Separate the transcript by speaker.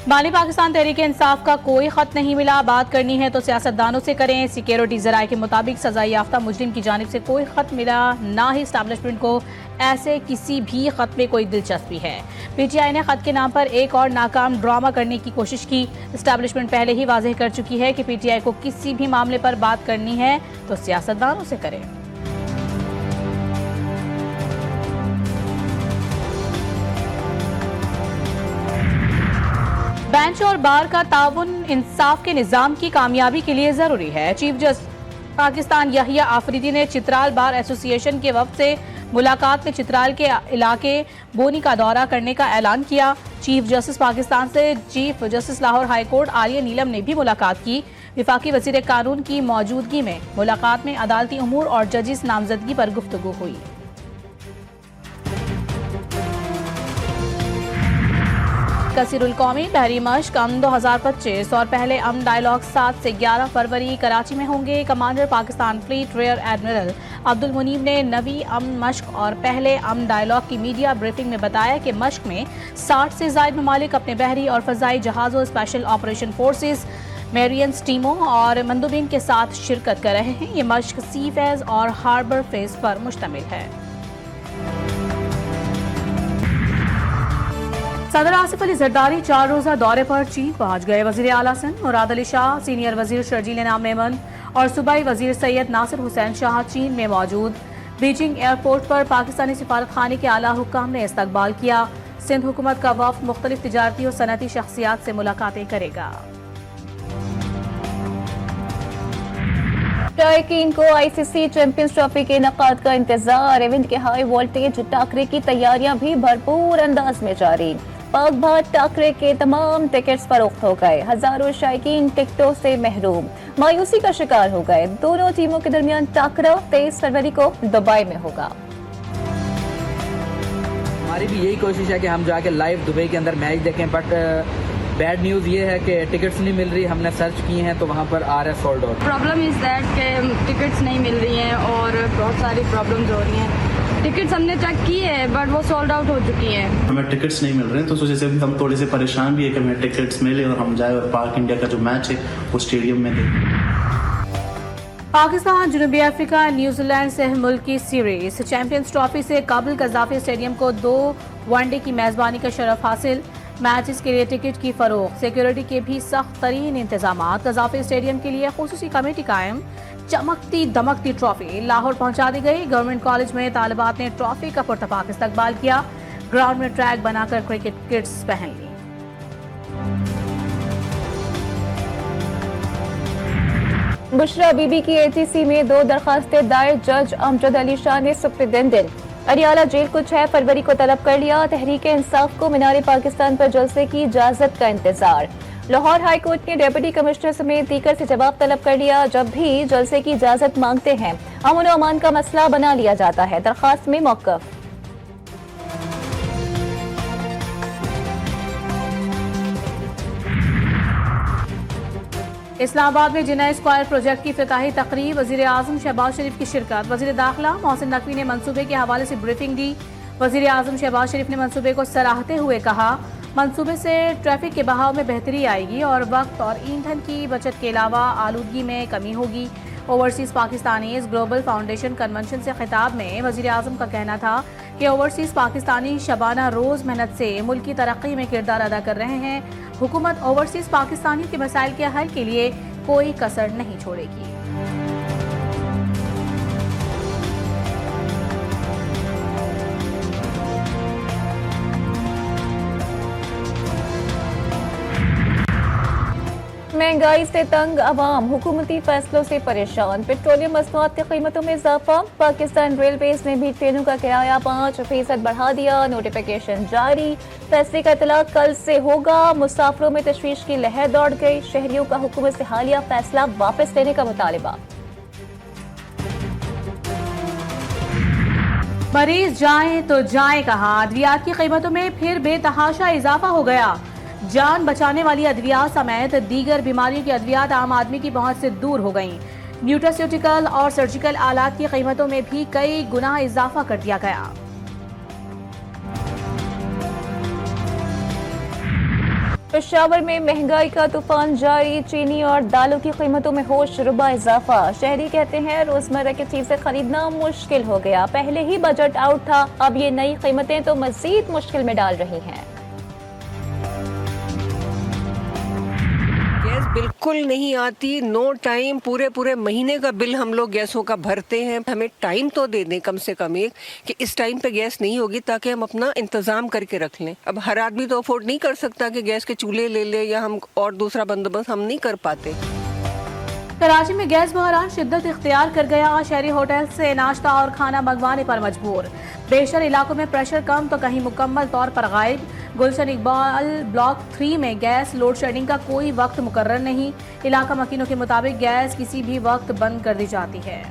Speaker 1: बानी पाकिस्तान तहरीक इंसाफ का कोई खत नहीं मिला, बात करनी है तो सियासतदानों से करें। सिक्योरिटी जराये के मुताबिक सजा याफ्ता मुजरिम की जानिब से कोई खत मिला, ना ही इस्टेब्लिशमेंट को ऐसे किसी भी खत में कोई दिलचस्पी है। पीटीआई ने खत के नाम पर एक और नाकाम ड्रामा करने की कोशिश की। इस्टेब्लिशमेंट पहले ही वाज़ेह कर चुकी है कि पीटीआई को किसी भी मामले पर बात करनी है तो सियासतदानों से करें। बेंच और बार का ताउन इंसाफ के निज़ाम की कामयाबी के लिए जरूरी है। चीफ जस्टिस पाकिस्तान यहिया आफरीदी ने चित्राल बार एसोसिएशन के वफ्द से मुलाकात में चित्राल के इलाके बोनी का दौरा करने का ऐलान किया। चीफ जस्टिस पाकिस्तान से chief justice Lahore high court Aliya Neelam ने भी मुलाकात की। विफाकी वजीर कानून की मौजूदगी में मुलाकात में अदालती उमूर और जजिस नामजदगी पर गुफ्तगू हुई। कसीरुल कौमी बहरी मश्क अम 2025 और पहले अम डायलॉग 7 से 11 फरवरी कराची में होंगे। Commander Pakistan fleet rear admiral Abdul Munib ने नवी अम मश्क और पहले अम डायलॉग की मीडिया ब्रीफिंग में बताया कि मश्क में 60 से ज्यादा ममालिक अपने बहरी और फजाई जहाज़ों, स्पेशल ऑपरेशन फोर्सेज, मेरियंस टीमों और मंदूबिन के साथ शिरकत कर रहे हैं। ये मश्क सी फेज और हार्बर फेज पर मुश्तमिल है। सदर आसिफ अली जरदारी 4 रोजा दौरे पर चीन पहुंच गए। वजीर आला सिंध मुराद अली शाह, सीनियर वजीर शर्जील इनाम मेमन और सूबाई वजीर सैयद नासिर हुसैन शाह चीन में मौजूद। बीजिंग एयरपोर्ट पर पाकिस्तानी सिफारत खाने के आला हुक्काम ने इस्तकबाल किया। सिंध हुकूमत का वफ्द मुख्तलिफ तिजारती और सनती शख्सियात से मुलाकातें करेगा।
Speaker 2: टाइकिन को आईसीसी चैंपियंस ट्रॉफी के इनेकाद का इंतजार। इवेंट के हाई वोल्टेज टाकरे की तैयारियां भी भरपूर अंदाज में जारी। पाक भारत टाकरे के तमाम टिकट्स फरोख्त हो गए। हजारों शायकीन टिकटों से महरूम, मायूसी का शिकार हो गए। दोनों टीमों के दरमियान टाकरा 23 फरवरी को दुबई में होगा।
Speaker 3: हमारी भी यही कोशिश है कि हम जाके लाइव दुबई के अंदर मैच देखें, बट बैड न्यूज़ ये है कि टिकट्स नहीं मिल रही। हमने सर्च किए हैं तो वहाँ पर आ रहा है sold out.
Speaker 4: Problem is that कि टिकट्स नहीं मिल रही हैं और बहुत सारी प्रॉब्लम्स हो रही हैं। टिकट्स हमने चेक की है बट वो सोल्ड आउट हो चुकी हैं।
Speaker 5: हमें टिकट्स नहीं मिल रहे हैं तो सोचे से हम थोड़े से परेशान भी है कि हमें टिकट्स मिले और हम जाए और पाक इंडिया का जो मैच है वो स्टेडियम में देखें।
Speaker 1: पाकिस्तान जनूबी अफ्रीका न्यूजीलैंड से मुल्क की सीरीज। चैंपियंस ट्रॉफी से काबिल कजाफी स्टेडियम को 2 वनडे की मेजबानी का शरफ हासिल। मैचेस के लिए टिकट की फरोख्त, सिक्योरिटी के भी सख्त तरीन इंतजाम। कजाफी स्टेडियम के लिए खुसूसी कमेटी कायम। चमकती दमकती ट्रॉफी लाहौर पहुंचा दी गई। गवर्नमेंट कॉलेज में तालिबात ने ट्रॉफी का पुरतपाक इस्तकबाल किया। ग्राउंड में ट्रैक बनाकर क्रिकेट किट्स पहन ली।
Speaker 2: बुशरा बीबी की एटीसी में 2 दरखास्तें दायर। जज अमजद अली शाह ने सुप्रीटेंडेंट अरियाला जेल को 6 फरवरी को तलब कर लिया। तहरीक इंसाफ को मीनार पाकिस्तान पर जलसे की इजाजत का इंतजार। लाहौर हाई कोर्ट ने डेप्यूटी कमिश्नर समेत दीगर से जवाब तलब कर लिया। जब भी जलसे की इजाजत मांगते हैं अमन और अमान का मसला बना लिया जाता है। दरखास्त में मौक़िफ़।
Speaker 1: इस्लामाबाद में जिना स्क्वायर प्रोजेक्ट की इफ्तिताही तकरीब। वजीर आजम शहबाज शरीफ की शिरकत। वजीर दाखिला मोहसिन नकवी ने मंसूबे के हवाले से ब्रीफिंग दी। वजीर आजम शहबाज शरीफ ने मंसूबे को सराहते हुए कहा, मंसूबे से ट्रैफिक के बहाव में बेहतरी आएगी और वक्त और ईंधन की बचत के अलावा आलूदगी में कमी होगी। Overseas Pakistanis global foundation convention से खिताब में वजीर आजम का कहना था कि ओवरसीज पाकिस्तानी शबाना रोज मेहनत से मुल्क की तरक्की में किरदार अदा कर रहे हैं। हुकूमत ओवरसीज पाकिस्तानियों के मसाइल के हल के लिए कोई कसर नहीं छोड़ेगी।
Speaker 2: महंगाई से तंग अवाम, हुकूमती फैसलों से परेशान। पेट्रोलियम मसनूआत की कीमतों में इजाफा। पाकिस्तान रेलवेज ने भी ट्रेनों का किराया 5% बढ़ा दिया। नोटिफिकेशन जारी। फैसले का इतलाक कल से होगा। मुसाफिरों में तशवीश की लहर दौड़ गई। शहरियों का हुकूमत से हालिया फैसला वापस लेने का मुतालिबा।
Speaker 1: मरीज जाएं तो जाएं कहां। अद्वियात की कीमतों में फिर बेतहाशा इजाफा हो गया। जान बचाने वाली अद्वियात समेत दीगर बीमारियों की अद्वियात आम आदमी की पहुंच से दूर हो गईं। न्यूट्रास्यूटिकल और सर्जिकल आलात की कीमतों में भी कई गुना इजाफा कर दिया गया।
Speaker 2: पेशावर में महंगाई का तूफान जारी, चीनी और दालों की कीमतों में होशरुबा इजाफा। शहरी कहते हैं रोजमर्रा की चीजें खरीदना मुश्किल हो गया, पहले ही बजट आउट था, अब ये नई कीमतें तो मजीद मुश्किल में डाल रही हैं।
Speaker 6: गैस बिल्कुल नहीं आती, नो टाइम, पूरे महीने का बिल हम लोग गैसों का भरते हैं। हमें टाइम तो दे दें कम से कम एक कि इस टाइम पे गैस नहीं होगी, ताकि हम अपना इंतजाम करके रख लें। अब हर आदमी तो अफोर्ड नहीं कर सकता कि गैस के चूल्हे ले ले, या हम और दूसरा बंदोबस्त हम नहीं कर पाते।
Speaker 1: कराची में गैस बहरान शिद्दत इख्तियार कर गया, शहरी होटल से नाश्ता और खाना मंगवाने पर मजबूर। बेशर इलाकों में प्रेशर कम तो कहीं मुकम्मल तौर पर गायब। गुलशन इकबाल ब्लॉक 3 में गैस लोड शेडिंग का कोई वक्त मुकर्रर नहीं, इलाका मकीनों के मुताबिक गैस किसी भी वक्त बंद कर दी जाती है।